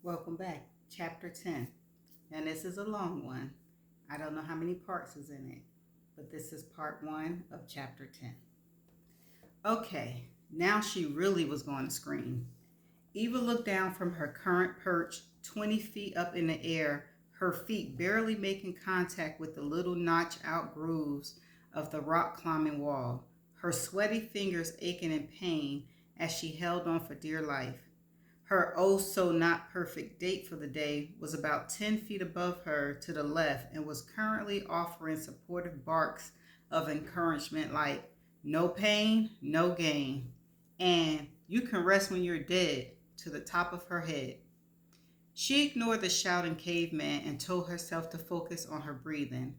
Welcome back. Chapter 10. Now, this is a long one. I don't know how many parts is in it, but this is part 1 of chapter 10. Okay, now she really was going to scream. Eva looked down from her current perch, 20 feet up in the air, her feet barely making contact with the little notch out grooves of the rock climbing wall, her sweaty fingers aching in pain as she held on for dear life. Her oh so not perfect date for the day was about 10 feet above her to the left and was currently offering supportive barks of encouragement like, no pain, no gain, and you can rest when you're dead to the top of her head. She ignored the shouting caveman and told herself to focus on her breathing.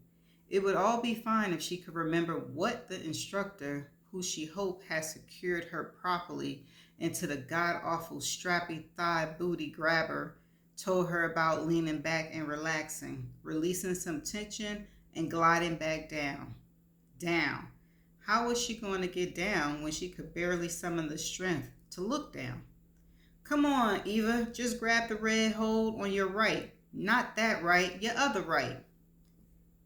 It would all be fine if she could remember what the instructor, who she hoped had secured her properly into the god awful strappy thigh booty grabber, told her about leaning back and relaxing, releasing some tension and gliding back down. Down. How was she going to get down when she could barely summon the strength to look down? Come on, Eva, just grab the red hold on your right. Not that right, your other right.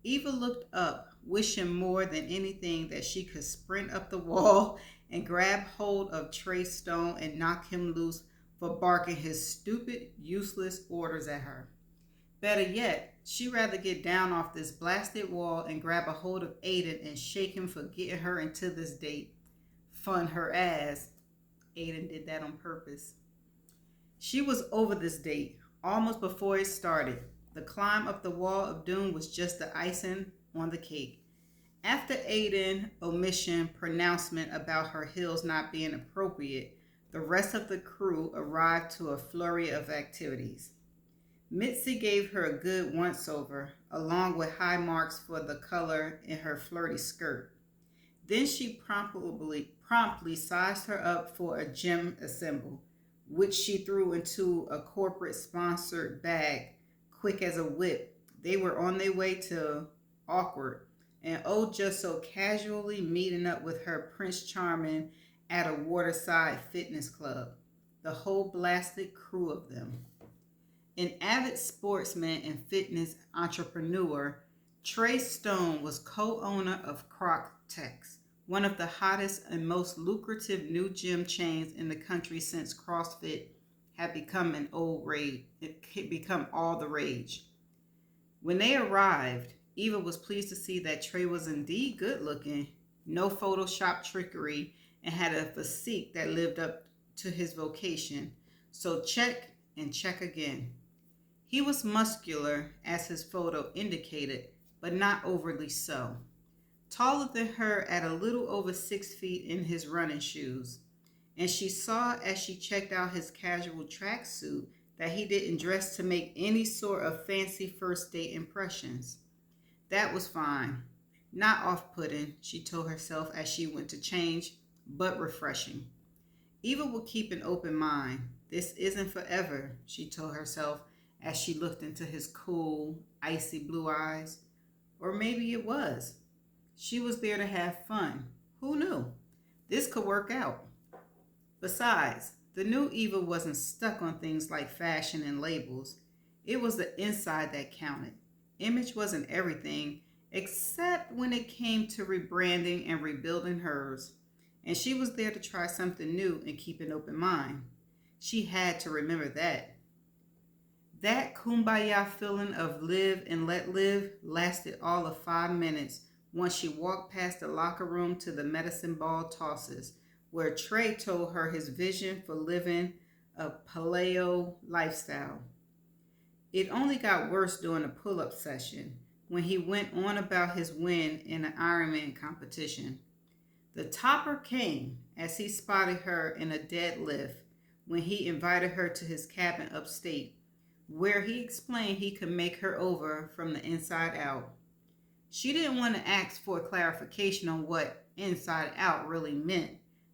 Eva looked up, wishing more than anything that she could sprint up the wall and grab hold of Trey Stone and knock him loose for barking his stupid, useless orders at her. Better yet, she'd rather get down off this blasted wall and grab a hold of Aiden and shake him for getting her into this date. Fun her ass. Aiden did that on purpose. She was over this date almost before it started. The climb up the wall of doom was just the icing on the cake. After Aiden's omission pronouncement about her heels not being appropriate, the rest of the crew arrived to a flurry of activities. Mitzi gave her a good once over, along with high marks for the color in her flirty skirt. Then she promptly sized her up for a gym assemble, which she threw into a corporate sponsored bag quick as a whip. They were on their way to Awkward, and oh, just so casually meeting up with her Prince Charming at a waterside fitness club. The whole blasted crew of them. An avid sportsman and fitness entrepreneur, Trey Stone was co-owner of CrocTex, one of the hottest and most lucrative new gym chains in the country since CrossFit had become an old rage. It had become all the rage. When they arrived, Eva was pleased to see that Trey was indeed good looking, no Photoshop trickery, and had a physique that lived up to his vocation. So check and check again. He was muscular, as his photo indicated, but not overly so. Taller than her at a little over 6 feet in his running shoes. And she saw as she checked out his casual tracksuit that he didn't dress to make any sort of fancy first date impressions. That was fine. Not off putting, she told herself as she went to change, but refreshing. Eva will keep an open mind. This isn't forever, she told herself as she looked into his cool, icy blue eyes. Or maybe it was. She was there to have fun. Who knew? This could work out. Besides, the new Eva wasn't stuck on things like fashion and labels. It was the inside that counted. Image wasn't everything, except when it came to rebranding and rebuilding hers. And she was there to try something new and keep an open mind. She had to remember that. That kumbaya feeling of live and let live lasted all of 5 minutes once she walked past the locker room to the medicine ball tosses, where Trey told her his vision for living a paleo lifestyle. It only got worse during the pull up session when he went on about his win in an Ironman competition. The topper came as he spotted her in a deadlift when he invited her to his cabin upstate, where he explained he could make her over from the inside out. She didn't want to ask for clarification on what inside out really meant,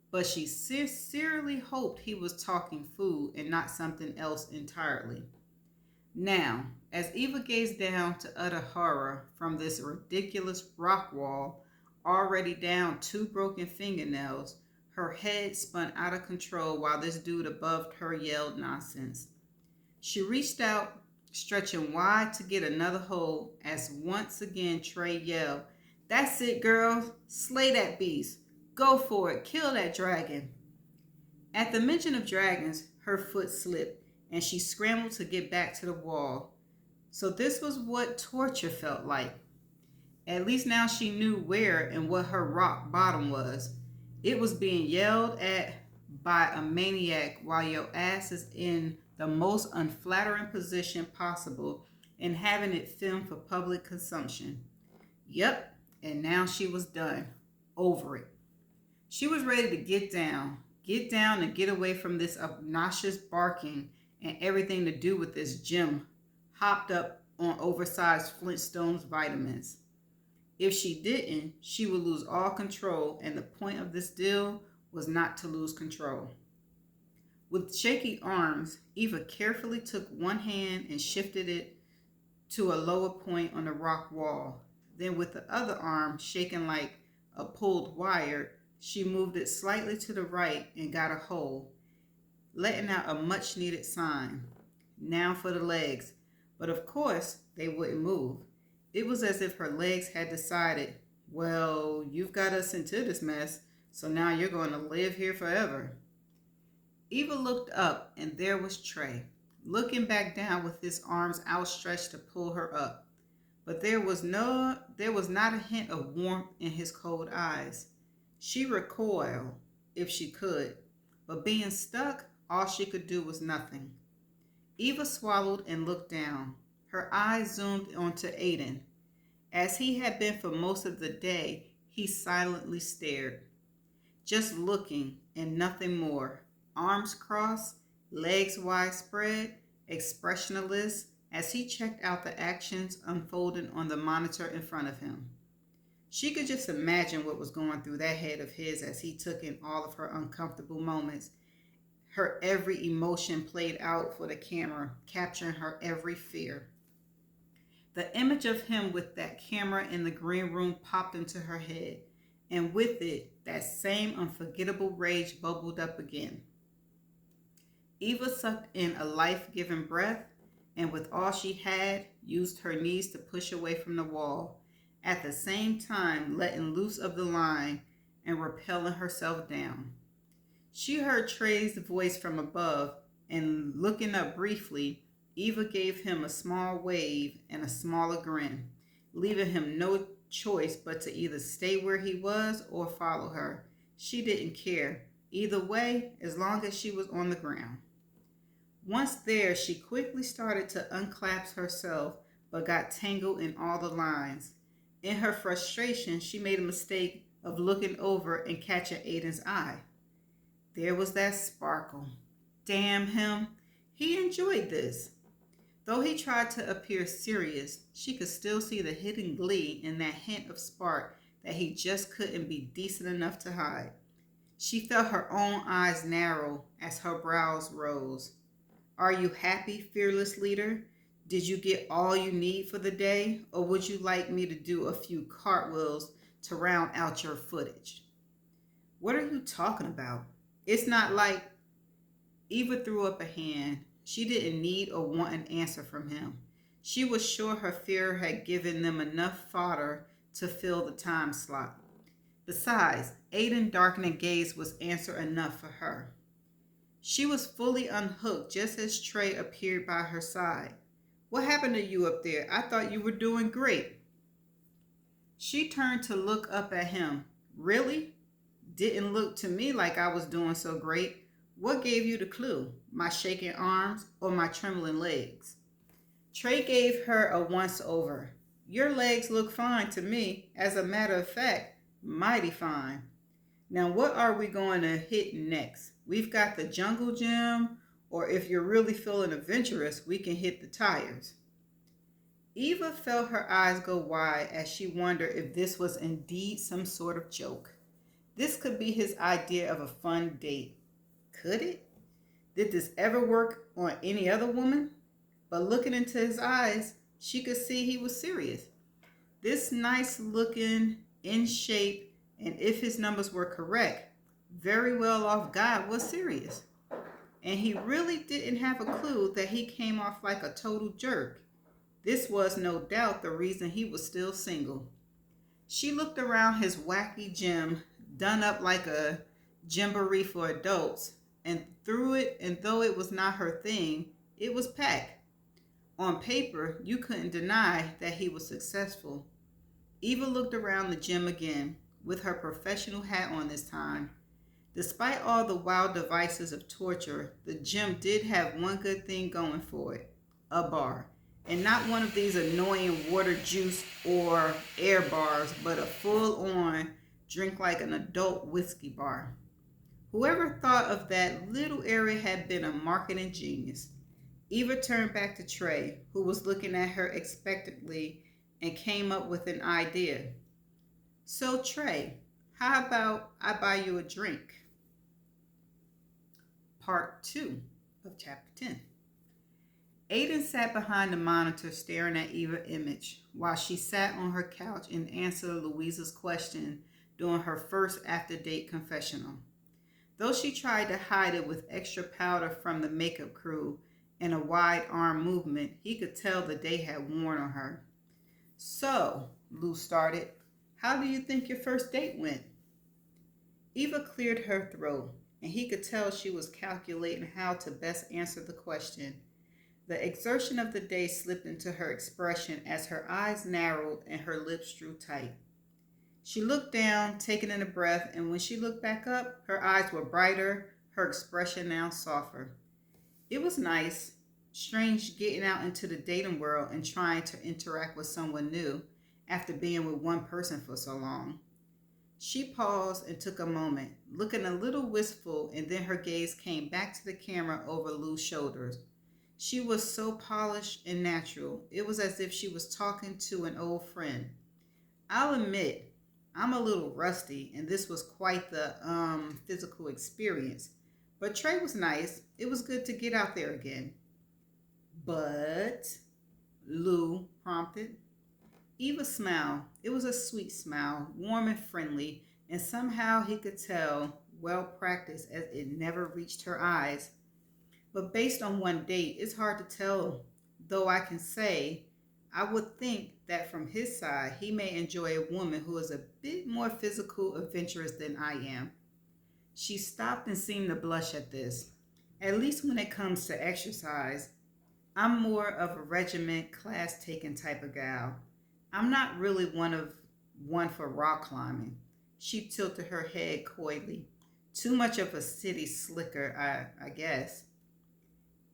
but she sincerely hoped he was talking food and not something else entirely. Now, as Eva gazed down to utter horror from this ridiculous rock wall, already down 2 broken fingernails, her head spun out of control while this dude above her yelled nonsense. She reached out, stretching wide to get another hold, as once again Trey yelled, "That's it, girl. Slay that beast. Go for it. Kill that dragon." At the mention of dragons, her foot slipped, and she scrambled to get back to the wall. So this was what torture felt like. At least now she knew where and what her rock bottom was. It was being yelled at by a maniac while your ass is in the most unflattering position possible and having it filmed for public consumption. Yep, and now she was done. Over it. She was ready to get down and get away from this obnoxious barking and everything to do with this gym hopped up on oversized Flintstones vitamins. If she didn't, she would lose all control, and the point of this deal was not to lose control. With shaky arms, Eva carefully took one hand and shifted it to a lower point on the rock wall. Then with the other arm shaking like a pulled wire, she moved it slightly to the right and got a hold, letting out a much needed sign. Now for the legs. But of course, they wouldn't move. It was as if her legs had decided, well, you've got us into this mess, so now you're going to live here forever. Eva looked up, and there was Trey, looking back down with his arms outstretched to pull her up. But there was not a hint of warmth in his cold eyes. She recoiled, if she could, but being stuck, all she could do was nothing. Eva swallowed and looked down. Her eyes zoomed onto Aiden. As he had been for most of the day, he silently stared, just looking and nothing more. Arms crossed, legs widespread, expressionless, as he checked out the actions unfolding on the monitor in front of him. She could just imagine what was going through that head of his as he took in all of her uncomfortable moments. Her every emotion played out for the camera, capturing her every fear. The image of him with that camera in the green room popped into her head, and with it, that same unforgettable rage bubbled up again. Eva sucked in a life-giving breath, and with all she had, used her knees to push away from the wall, at the same time letting loose of the line and rappelling herself down. She heard Trey's voice from above, and looking up briefly, Eva gave him a small wave and a smaller grin, leaving him no choice but to either stay where he was or follow her. She didn't care. Either way, as long as she was on the ground. Once there, she quickly started to unclasp herself, but got tangled in all the lines. In her frustration, she made a mistake of looking over and catching Aiden's eye. There was that sparkle. Damn him. He enjoyed this. Though he tried to appear serious, she could still see the hidden glee in that hint of spark that he just couldn't be decent enough to hide. She felt her own eyes narrow as her brows rose. Are you happy, fearless leader? Did you get all you need for the day, or would you like me to do a few cartwheels to round out your footage? What are you talking about? It's not like... Eva threw up a hand. She didn't need or want an answer from him. She was sure her fear had given them enough fodder to fill the time slot. Besides, Aiden's darkening gaze was answer enough for her. She was fully unhooked just as Trey appeared by her side. What happened to you up there? I thought you were doing great. She turned to look up at him. Really? Didn't look to me like I was doing so great. What gave you the clue? My shaking arms or my trembling legs? Trey gave her a once-over. Your legs look fine to me. As a matter of fact, mighty fine. Now what are we going to hit next? We've got the jungle gym, or if you're really feeling adventurous, we can hit the tires. Eva felt her eyes go wide as she wondered if this was indeed some sort of joke. This could be his idea of a fun date. Could it? Did this ever work on any other woman? But looking into his eyes, she could see he was serious. This nice looking, in shape, and if his numbers were correct, very well off guy was serious. and he really didn't have a clue that he came off like a total jerk. This was no doubt the reason he was still single. She looked around his wacky gym, done up like a gymboree for adults, and through it, and though it was not her thing, it was packed. On paper, you couldn't deny that he was successful. Eva looked around the gym again, with her professional hat on this time. Despite all the wild devices of torture, the gym did have one good thing going for it: a bar. And not one of these annoying water juice or air bars, but a full on drink like an adult whiskey bar. Whoever thought of that little area had been a marketing genius. Eva turned back to Trey, who was looking at her expectantly, and came up with an idea. So, Trey, how about I buy you a drink? Part 2 of Chapter 10. Aiden sat behind the monitor staring at Eva's image while she sat on her couch and answered Louisa's question during her first after-date confessional. Though she tried to hide it with extra powder from the makeup crew and a wide arm movement, he could tell the day had worn on her. So, Lou started, how do you think your first date went? Eva cleared her throat, and he could tell she was calculating how to best answer the question. The exertion of the day slipped into her expression as her eyes narrowed and her lips drew tight. She looked down, taking in a breath, and when she looked back up, her eyes were brighter, her expression now softer. It was nice, strange getting out into the dating world and trying to interact with someone new after being with one person for so long. She paused and took a moment, looking a little wistful, and then her gaze came back to the camera over Lou's shoulders. She was so polished and natural. It was as if she was talking to an old friend. I'll admit, I'm a little rusty, and this was quite the physical experience. But Trey was nice. It was good to get out there again. But, Lou prompted. Eva smiled. It was a sweet smile, warm and friendly, and somehow he could tell, well practiced, as it never reached her eyes. But based on one date, it's hard to tell, though I can say I would think that from his side, he may enjoy a woman who is a bit more physical adventurous than I am. She stopped and seemed to blush at this. At least when it comes to exercise, I'm more of a regiment, class-taking type of gal. I'm not really one for rock climbing. She tilted her head coyly. Too much of a city slicker, I guess.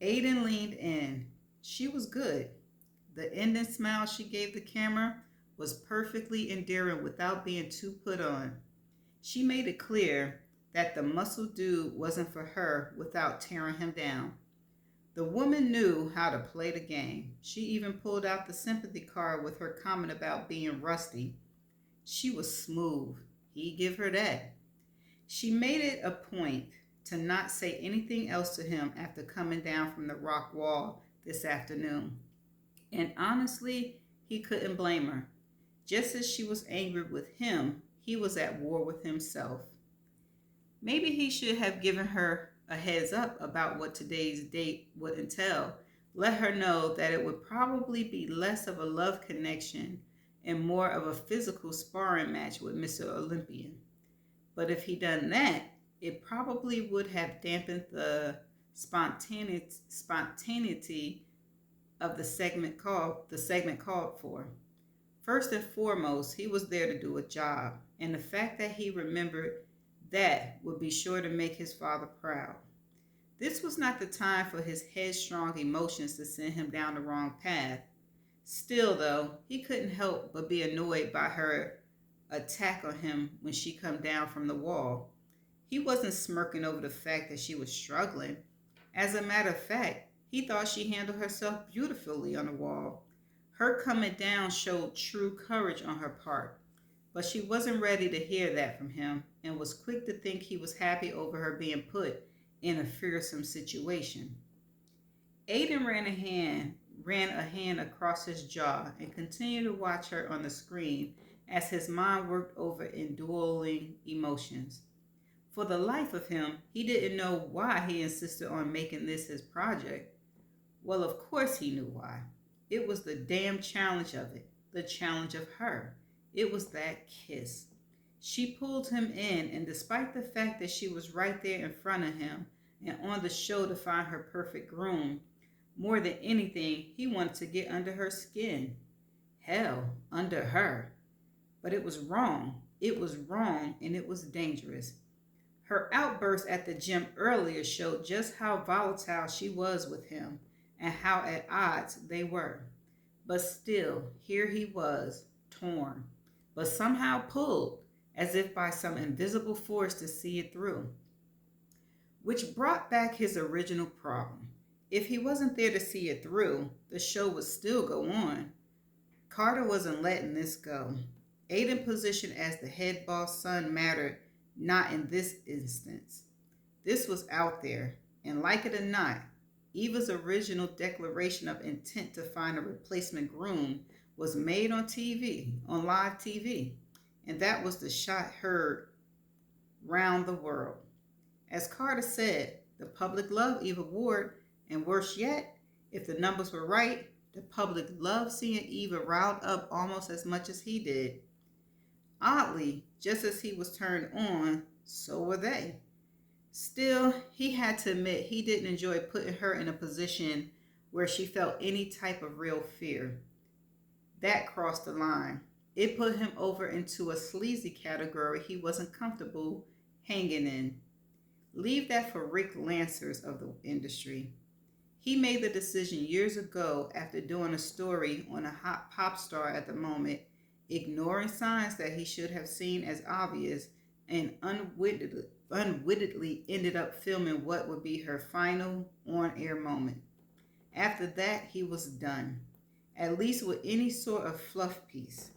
Aiden leaned in. She was good. The ending smile she gave the camera was perfectly endearing without being too put on. She made it clear that the muscle dude wasn't for her without tearing him down. The woman knew how to play the game. She even pulled out the sympathy card with her comment about being rusty. She was smooth. He'd give her that. She made it a point to not say anything else to him after coming down from the rock wall this afternoon. And honestly, he couldn't blame her. Just as she was angry with him, he was at war with himself. Maybe he should have given her a heads up about what today's date would entail. Let her know that it would probably be less of a love connection and more of a physical sparring match with Mr. Olympian. But if he'd done that, it probably would have dampened the spontaneity of the segment called for. First and foremost, he was there to do a job, and the fact that he remembered that would be sure to make his father proud. This was not the time for his headstrong emotions to send him down the wrong path. Still, though, he couldn't help but be annoyed by her attack on him when she come down from the wall. He wasn't smirking over the fact that she was struggling. As a matter of fact, he thought she handled herself beautifully on the wall. Her coming down showed true courage on her part, but she wasn't ready to hear that from him and was quick to think he was happy over her being put in a fearsome situation. Aiden ran a hand across his jaw and continued to watch her on the screen as his mind worked over enduring emotions. For the life of him, he didn't know why he insisted on making this his project. Well, of course he knew why. It was the damn challenge of it, the challenge of her. It was that kiss. She pulled him in, and despite the fact that she was right there in front of him and on the show to find her perfect groom, more than anything, he wanted to get under her skin. Hell, under her. But it was wrong. It was wrong, and it was dangerous. Her outburst at the gym earlier showed just how volatile she was with him and how at odds they were. But still, here he was, torn, but somehow pulled, as if by some invisible force to see it through. Which brought back his original problem. If he wasn't there to see it through, the show would still go on. Carter wasn't letting this go. Aiden's position as the head boss son mattered not in this instance. This was out there, and like it or not, Eva's original declaration of intent to find a replacement groom was made on TV, on live TV, and that was the shot heard round the world. As Carter said, the public loved Eva Ward, and worse yet, if the numbers were right, the public loved seeing Eva riled up almost as much as he did. Oddly, just as he was turned on, so were they. Still, he had to admit he didn't enjoy putting her in a position where she felt any type of real fear. That crossed the line. It put him over into a sleazy category he wasn't comfortable hanging in. Leave that for Rick Lancers of the industry. He made the decision years ago after doing a story on a hot pop star at the moment, ignoring signs that he should have seen as obvious, and unwittingly ended up filming what would be her final on-air moment. After that, he was done, at least with any sort of fluff piece.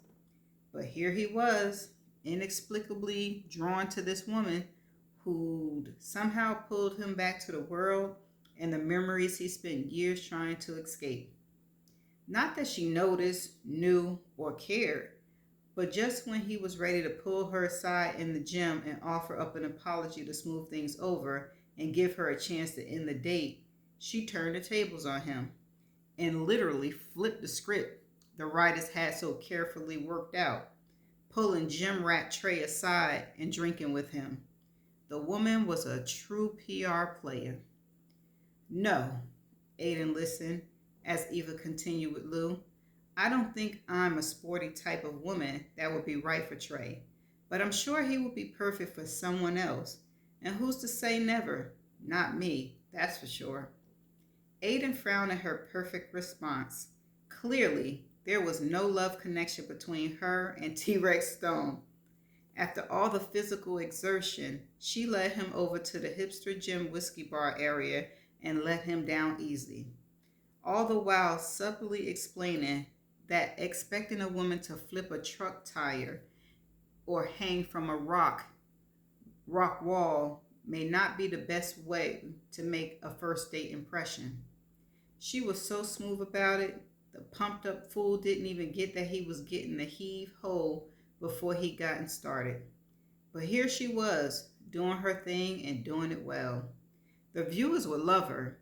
But here he was, inexplicably drawn to this woman who'd somehow pulled him back to the world and the memories he spent years trying to escape. Not that she noticed, knew, or cared, but just when he was ready to pull her aside in the gym and offer up an apology to smooth things over and give her a chance to end the date, she turned the tables on him and literally flipped the script the writers had so carefully worked out, pulling gym rat Trey aside and drinking with him. The woman was a true PR player. No, Aiden listened as Eva continued with Lou. I don't think I'm a sporty type of woman that would be right for Trey, but I'm sure he would be perfect for someone else. And who's to say never? Not me, that's for sure. Aiden frowned at her perfect response. Clearly, there was no love connection between her and T-Rex Stone. After all the physical exertion, she led him over to the hipster gym whiskey bar area and let him down easily, all the while subtly explaining that expecting a woman to flip a truck tire or hang from a rock wall may not be the best way to make a first date impression. She was so smooth about it, the pumped up fool didn't even get that he was getting the heave ho before he gotten started. But here she was, doing her thing and doing it well. The viewers would love her.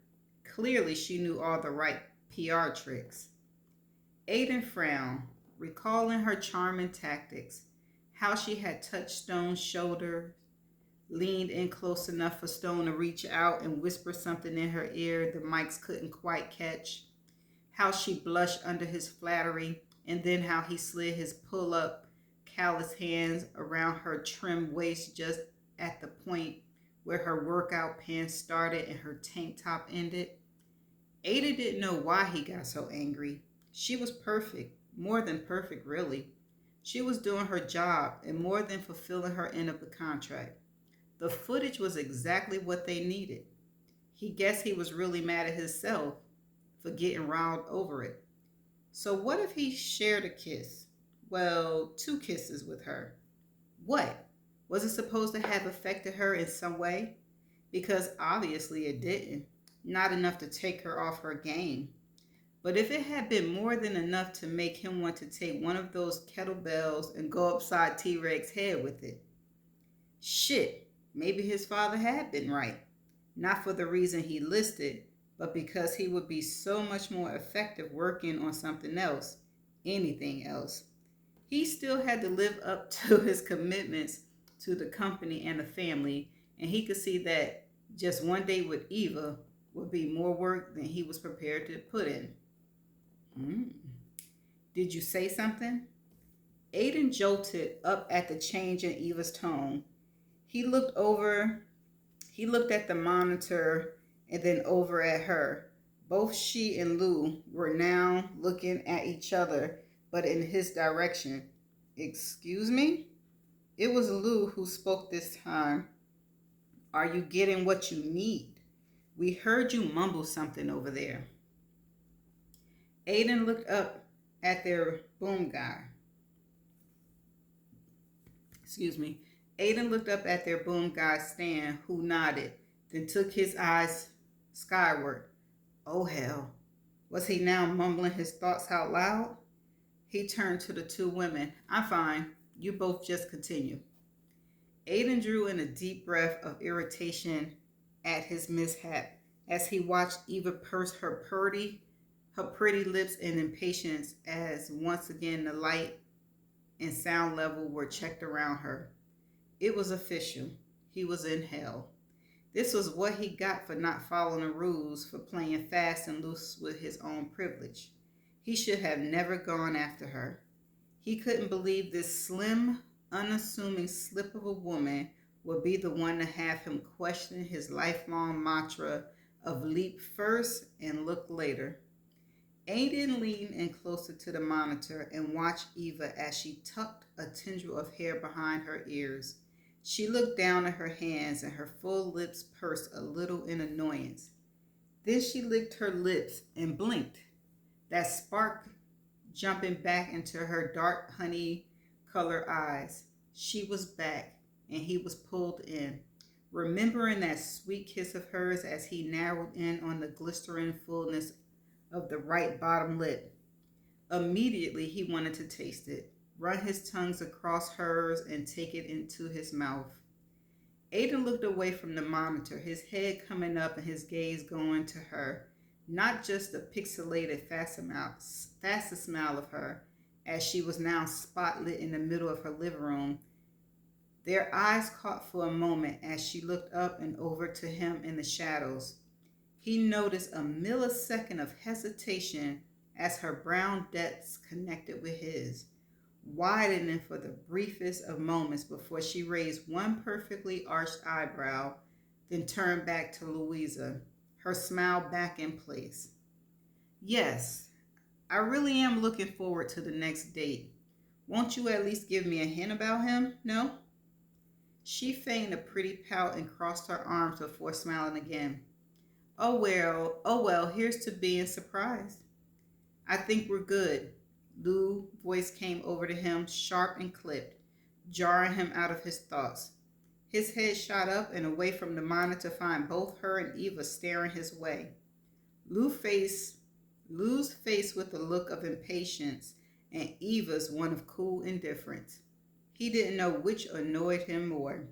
Clearly she knew all the right PR tricks. Aiden frowned, recalling her charming tactics, how she had touched Stone's shoulder, leaned in close enough for Stone to reach out and whisper something in her ear the mics couldn't quite catch, how she blushed under his flattery, and then how he slid his pull-up, callous hands around her trim waist just at the point where her workout pants started and her tank top ended. Ada didn't know why he got so angry. She was perfect, more than perfect, really. She was doing her job and more than fulfilling her end of the contract. The footage was exactly what they needed. He guessed he was really mad at himself for getting riled over it. So what if he shared a kiss? Well, 2 kisses with her. What? Was it supposed to have affected her in some way? Because obviously it didn't. Not enough to take her off her game. But if it had been more than enough to make him want to take one of those kettlebells and go upside T-Rex's head with it. Shit, maybe his father had been right. Not for the reason he listed, but because he would be so much more effective working on something else, anything else. He still had to live up to his commitments to the company and the family, and he could see that just one day with Eva would be more work than he was prepared to put in. Mm. Did you say something? Aiden jolted up at the change in Eva's tone. He looked over, he looked at the monitor and then over at her. Both she and Lou were now looking at each other, but in his direction. Excuse me? It was Lou who spoke this time. Are you getting what you need? We heard you mumble something over there. Aiden looked up at their boom guy. Excuse me. Aiden looked up at their boom guy Stan, who nodded, then took his eyes skyward. Oh hell. Was he now mumbling his thoughts out loud? He turned to the two women. I'm fine. You both just continue. Aiden drew in a deep breath of irritation at his mishap as he watched Eva purse her pretty lips in impatience as once again the light and sound level were checked around her. It was official. He was in hell. This was what he got for not following the rules, for playing fast and loose with his own privilege. He should have never gone after her. He couldn't believe this slim, unassuming slip of a woman would be the one to have him question his lifelong mantra of leap first and look later. Aiden leaned in closer to the monitor and watched Eva as she tucked a tendril of hair behind her ears. She looked down at her hands and her full lips pursed a little in annoyance. Then she licked her lips and blinked, that spark jumping back into her dark honey color eyes. She was back, and he was pulled in, remembering that sweet kiss of hers as he narrowed in on the glistering fullness of the right bottom lip. Immediately he wanted to taste it, run his tongues across hers, and take it into his mouth. Aiden looked away from the monitor, his head coming up and his gaze going to her, not just the pixelated facet smile of her, as she was now spotlit in the middle of her living room. Their eyes caught for a moment as she looked up and over to him in the shadows. He noticed a millisecond of hesitation as her brown depths connected with his, widening for the briefest of moments before she raised one perfectly arched eyebrow, then turned back to Louisa, her smile back in place. Yes, I really am looking forward to the next date. Won't you at least give me a hint about him? No? She feigned a pretty pout and crossed her arms before smiling again. Oh well, here's to being surprised. I think we're good. Lou's voice came over to him, sharp and clipped, jarring him out of his thoughts. His head shot up and away from the monitor to find both her and Eva staring his way. Lou's face with a look of impatience, and Eva's one of cool indifference. He didn't know which annoyed him more.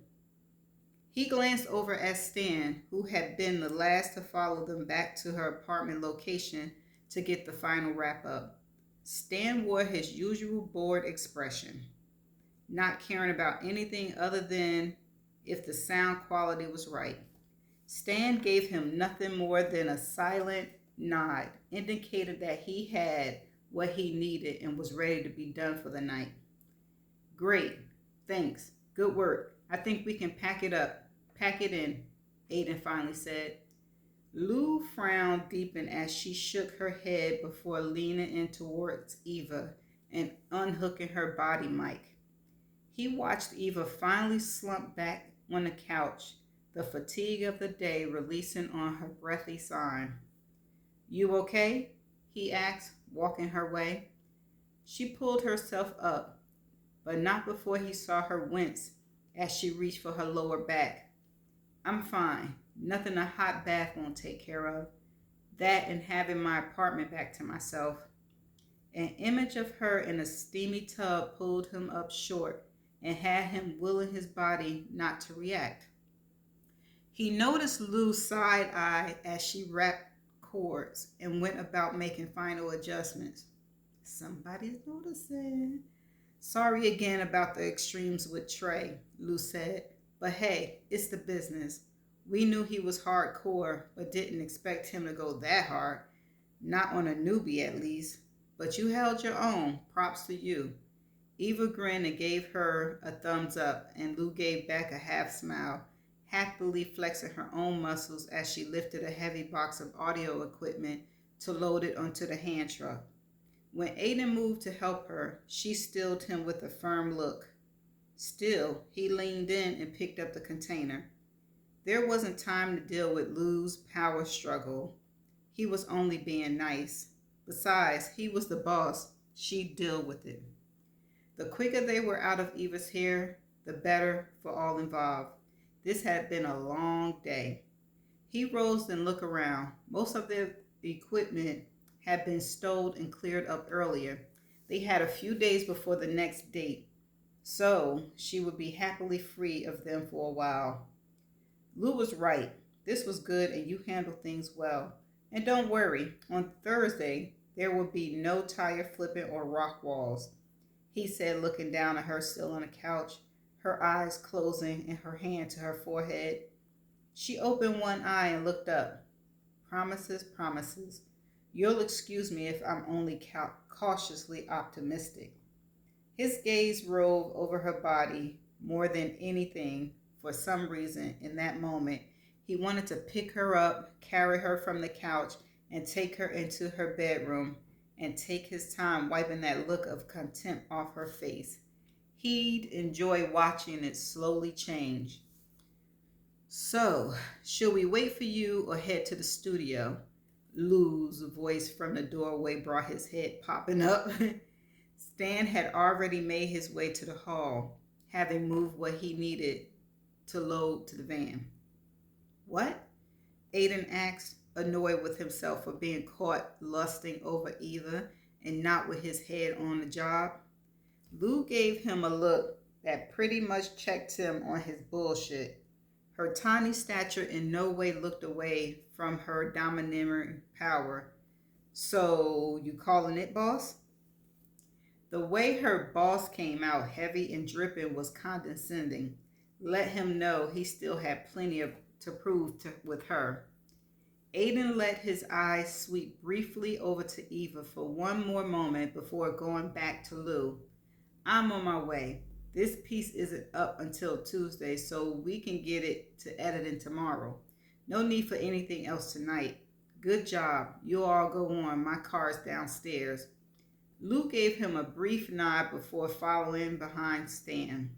He glanced over at Stan, who had been the last to follow them back to her apartment location to get the final wrap up. Stan wore his usual bored expression, not caring about anything other than if the sound quality was right. Stan gave him nothing more than a silent nod, indicated that he had what he needed and was ready to be done for the night. Great, thanks, good work. I think we can pack it in, Aiden finally said. Lou frowned deepened as she shook her head before leaning in towards Eva and unhooking her body mic. He watched Eva finally slump back on the couch, the fatigue of the day releasing on her breathy sign. You okay? He asked, walking her way. She pulled herself up, but not before he saw her wince as she reached for her lower back. I'm fine. Nothing a hot bath won't take care of. That and having my apartment back to myself. An image of her in a steamy tub pulled him up short and had him willing his body not to react. He noticed Lou's side eye as she wrapped cords and went about making final adjustments. Somebody's noticing. Sorry again about the extremes with Trey, Lou said. But hey, it's the business. We knew he was hardcore, but didn't expect him to go that hard. Not on a newbie, at least. But you held your own. Props to you. Eva grinned and gave her a thumbs up, and Lou gave back a half smile, happily flexing her own muscles as she lifted a heavy box of audio equipment to load it onto the hand truck. When Aiden moved to help her, she stilled him with a firm look. Still, he leaned in and picked up the container. There wasn't time to deal with Lou's power struggle. He was only being nice. Besides, he was the boss. She'd deal with it. The quicker they were out of Eva's hair, the better for all involved. This had been a long day. He rose and looked around. Most of the equipment had been stowed and cleared up earlier. They had a few days before the next date, so she would be happily free of them for a while. Lou was right. This was good and you handled things well. And don't worry, on Thursday, there will be no tire flipping or rock walls, he said, looking down at her still on the couch, her eyes closing and her hand to her forehead. She opened one eye and looked up. Promises, promises. You'll excuse me if I'm only cautiously optimistic. His gaze roved over her body more than anything. For some reason, in that moment, he wanted to pick her up, carry her from the couch, and take her into her bedroom and take his time wiping that look of contempt off her face. He'd enjoy watching it slowly change. So, should we wait for you or head to the studio? Lou's voice from the doorway brought his head popping up. Stan had already made his way to the hall, having moved what he needed to load to the van. What? Aiden asked, annoyed with himself for being caught lusting over Eva and not with his head on the job. Lou gave him a look that pretty much checked him on his bullshit. Her tiny stature in no way looked away from her domineering power. So, you calling it, boss? The way her boss came out heavy and dripping was condescending. Let him know he still had plenty to prove with her. Aiden let his eyes sweep briefly over to Eva for one more moment before going back to Lou. I'm on my way. This piece isn't up until Tuesday, so we can get it to editing tomorrow. No need for anything else tonight. Good job. You all go on. My car's downstairs. Lou gave him a brief nod before following behind Stan.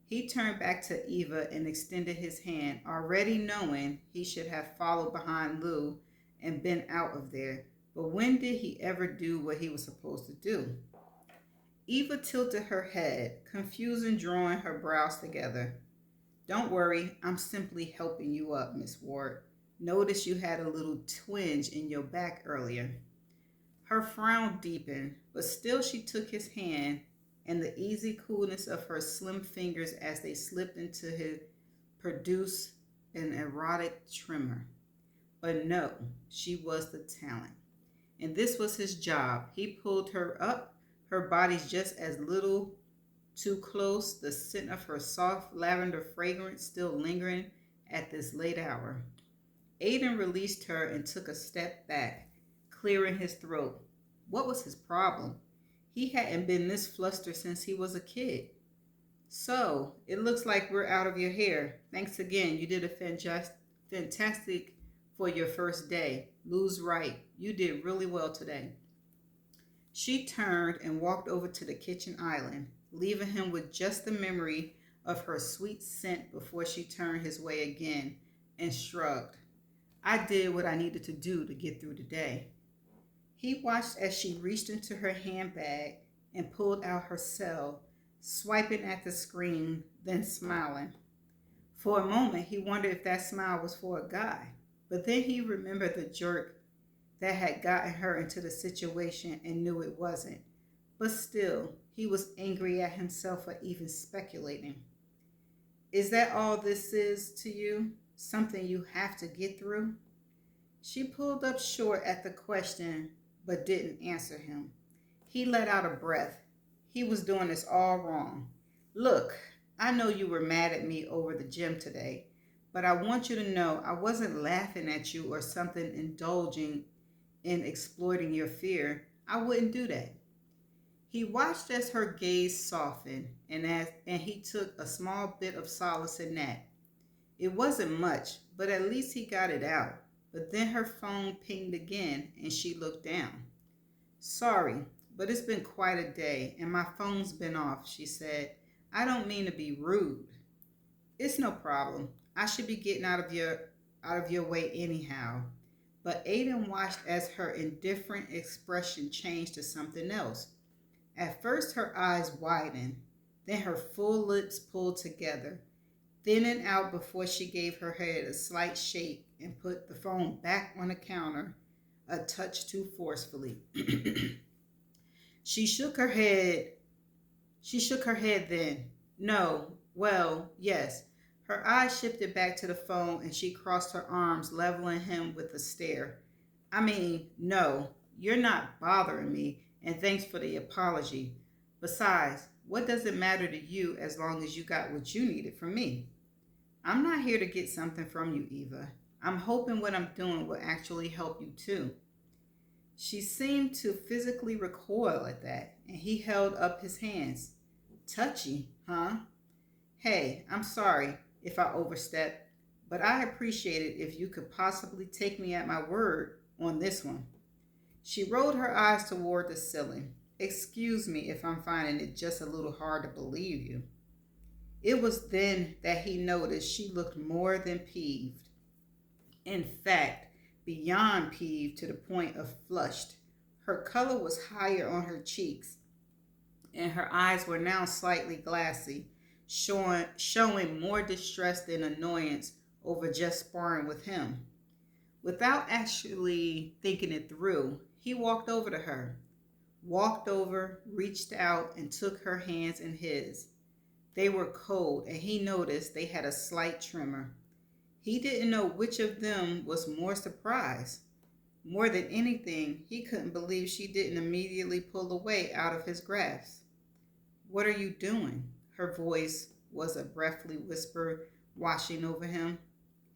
He turned back to Eva and extended his hand, already knowing he should have followed behind Lou and been out of there. But when did he ever do what he was supposed to do? Eva tilted her head, confused and drawing her brows together. Don't worry, I'm simply helping you up, Miss Ward. Notice you had a little twinge in your back earlier. Her frown deepened, but still she took his hand and the easy coolness of her slim fingers as they slipped into his produced an erotic tremor. But no, she was the talent. And this was his job. He pulled her up, her body's just as little too close, the scent of her soft lavender fragrance still lingering at this late hour. Aiden released her and took a step back, clearing his throat. What was his problem? He hadn't been this flustered since he was a kid. So, it looks like we're out of your hair. Thanks again. You did a fantastic for your first day. Lou's right. You did really well today. She turned and walked over to the kitchen island, leaving him with just the memory of her sweet scent before she turned his way again and shrugged. I did what I needed to do to get through the day. He watched as she reached into her handbag and pulled out her cell, swiping at the screen, then smiling. For a moment, he wondered if that smile was for a guy, but then he remembered the jerk that had gotten her into the situation and knew it wasn't. But still, he was angry at himself for even speculating. Is that all this is to you? Something you have to get through? She pulled up short at the question, but didn't answer him. He let out a breath. He was doing this all wrong. Look, I know you were mad at me over the gym today, but I want you to know I wasn't laughing at you or something indulging in exploiting your fear. I wouldn't do that. He watched as her gaze softened and he took a small bit of solace in that. It wasn't much, but at least he got it out. But then her phone pinged again and she looked down. Sorry, but it's been quite a day and my phone's been off, she said. I don't mean to be rude. It's no problem. I should be getting out of your way anyhow. But Aiden watched as her indifferent expression changed to something else. At first her eyes widened, then her full lips pulled together, thinning out before she gave her head a slight shake and put the phone back on the counter a touch too forcefully. She shook her head. She shook her head then. No, well, yes. Her eyes shifted back to the phone and she crossed her arms, leveling him with a stare. I mean, no, you're not bothering me, and thanks for the apology. Besides, what does it matter to you as long as you got what you needed from me? I'm not here to get something from you, Eva. I'm hoping what I'm doing will actually help you too. She seemed to physically recoil at that, and he held up his hands. Touchy, huh? Hey, I'm sorry if I overstepped, but I appreciate it if you could possibly take me at my word on this one. She rolled her eyes toward the ceiling. Excuse me if I'm finding it just a little hard to believe you. It was then that he noticed she looked more than peeved. In fact, beyond peeved to the point of flushed. Her color was higher on her cheeks, and her eyes were now slightly glassy, showing more distress than annoyance over just sparring with him. Without actually thinking it through, he walked over to her, reached out, and took her hands in his. They were cold, and he noticed they had a slight tremor. He didn't know which of them was more surprised. More than anything, he couldn't believe she didn't immediately pull away out of his grasp. What are you doing? Her voice was a breathy whisper washing over him.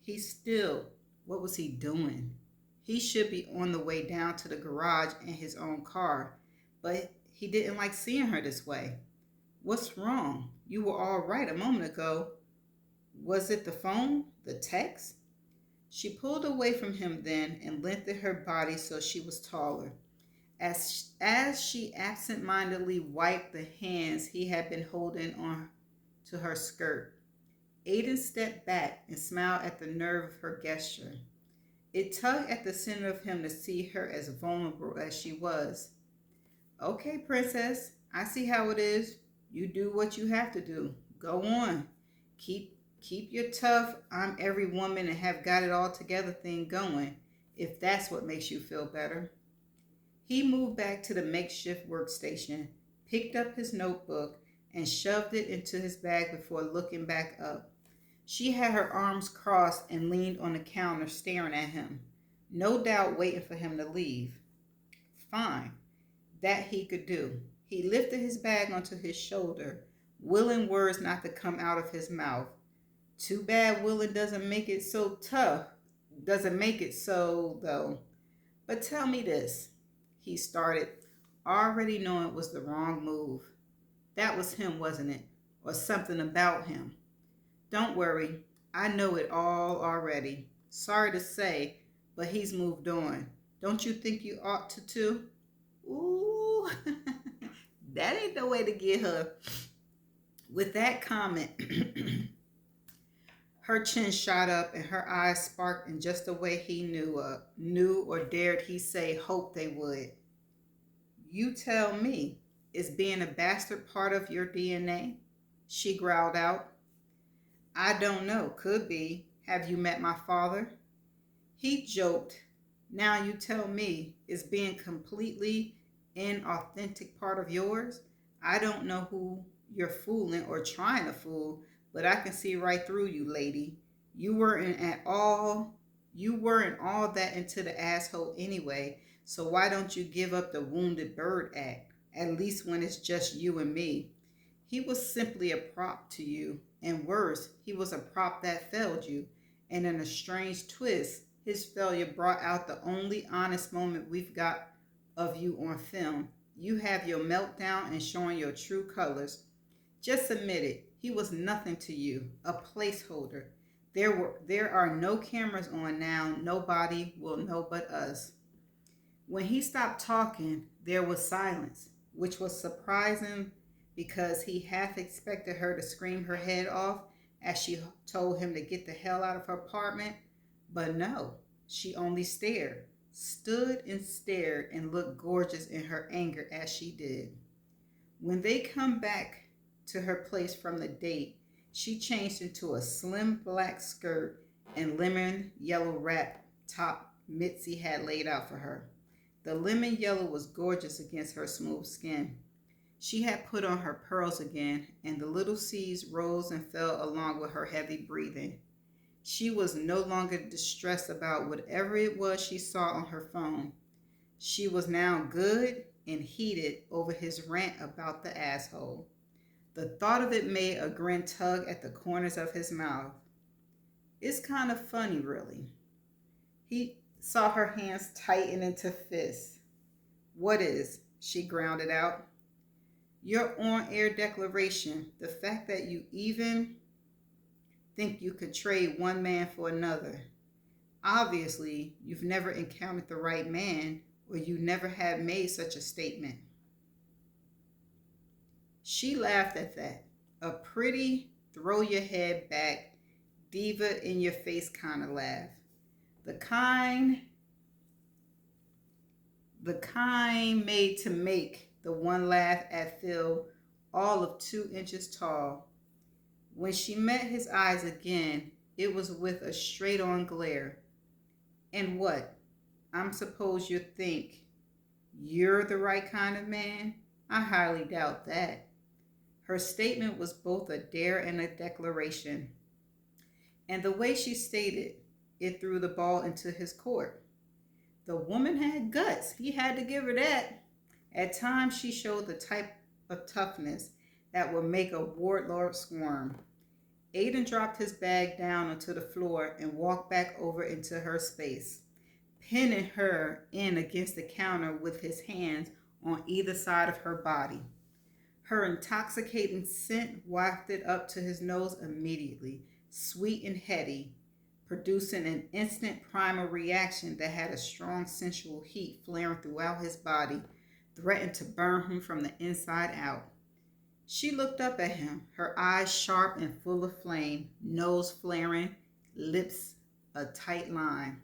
He still. What was he doing? He should be on the way down to the garage in his own car, but he didn't like seeing her this way. What's wrong? You were all right a moment ago. Was it the phone? The text? She pulled away from him then and lengthened her body so she was taller. As she absent-mindedly wiped the hands he had been holding on to her skirt, Aiden stepped back and smiled at the nerve of her gesture. It tugged at the center of him to see her as vulnerable as she was. Okay, princess, I see how it is. You do what you have to do. Go on. Keep your tough, I'm every woman and have got it all together thing going, if that's what makes you feel better. He moved back to the makeshift workstation, picked up his notebook, and shoved it into his bag before looking back up. She had her arms crossed and leaned on the counter staring at him, no doubt waiting for him to leave. Fine. That he could do. He lifted his bag onto his shoulder, willing words not to come out of his mouth. Too bad willing doesn't make it so tough. Doesn't make it so, though. But tell me this, he started, already knowing it was the wrong move. That was him, wasn't it? Or something about him. Don't worry, I know it all already. Sorry to say, but he's moved on. Don't you think you ought to too? Ooh, that ain't the way to get her. With that comment, her chin shot up and her eyes sparked in just the way he knew or dared he say hoped they would. You tell me, is being a bastard part of your DNA? She growled out. I don't know, could be. Have you met my father? He joked. Now you tell me, is being completely inauthentic part of yours? I don't know who you're fooling or trying to fool, but I can see right through you, lady. You weren't all that into the asshole anyway, so why don't you give up the wounded bird act, at least when it's just you and me? He was simply a prop to you, and worse, he was a prop that failed you. And in a strange twist, his failure brought out the only honest moment we've got of you on film. You have your meltdown and showing your true colors. Just admit it. He was nothing to you, a placeholder. There are no cameras on now. Nobody will know but us. When he stopped talking, there was silence, which was surprising because he half expected her to scream her head off as she told him to get the hell out of her apartment. But no, she only stood and stared and looked gorgeous in her anger as she did. When they come back to her place from the date, she changed into a slim black skirt and lemon yellow wrap top Mitzi had laid out for her. The lemon yellow was gorgeous against her smooth skin. She had put on her pearls again, and the little seas rose and fell along with her heavy breathing. She was no longer distressed about whatever it was she saw on her phone. She was now good and heated over his rant about the asshole. The thought of it made a grin tug at the corners of his mouth. It's kind of funny, really. He saw her hands tighten into fists. What is? She grounded out. Your on-air declaration, the fact that you even think you could trade one man for another. Obviously, you've never encountered the right man, or you never have made such a statement. She laughed at that, a pretty throw your head back, diva in your face kind of laugh. The kind made to make the one laugh at Phil all of 2 inches tall. When she met his eyes again, it was with a straight-on glare. And what? I'm supposed you think you're the right kind of man? I highly doubt that. Her statement was both a dare and a declaration. And the way she stated it threw the ball into his court. The woman had guts. He had to give her that. At times, she showed the type of toughness that would make a warlord squirm. Aiden dropped his bag down onto the floor and walked back over into her space, pinning her in against the counter with his hands on either side of her body. Her intoxicating scent wafted up to his nose immediately, sweet and heady, producing an instant primal reaction that had a strong sensual heat flaring throughout his body, threatened to burn him from the inside out. She looked up at him, her eyes sharp and full of flame, nose flaring, lips a tight line.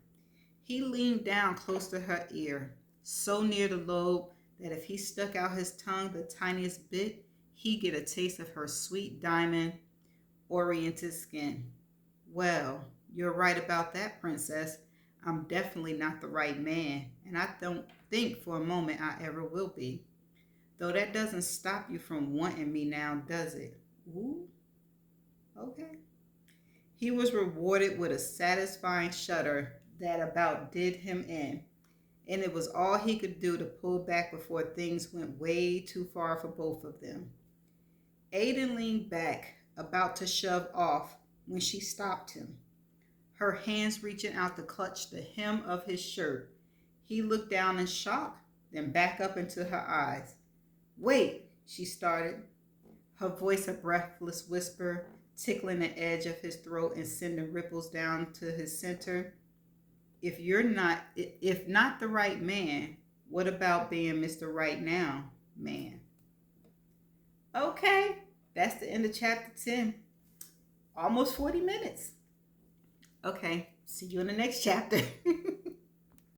He leaned down close to her ear, so near the lobe that if he stuck out his tongue the tiniest bit, he'd get a taste of her sweet diamond-oriented skin. Well, you're right about that, princess. I'm definitely not the right man, and I don't think for a moment I ever will be. Though that doesn't stop you from wanting me now, does it? Ooh, okay. He was rewarded with a satisfying shudder that about did him in, and it was all he could do to pull back before things went way too far for both of them. Aiden leaned back, about to shove off, when she stopped him, her hands reaching out to clutch the hem of his shirt. He looked down in shock, then back up into her eyes. Wait, she started, her voice a breathless whisper, tickling the edge of his throat and sending ripples down to his center. If not the right man, what about being Mr. Right Now man? Okay, that's the end of chapter 10. Almost 40 minutes. Okay, see you in the next chapter.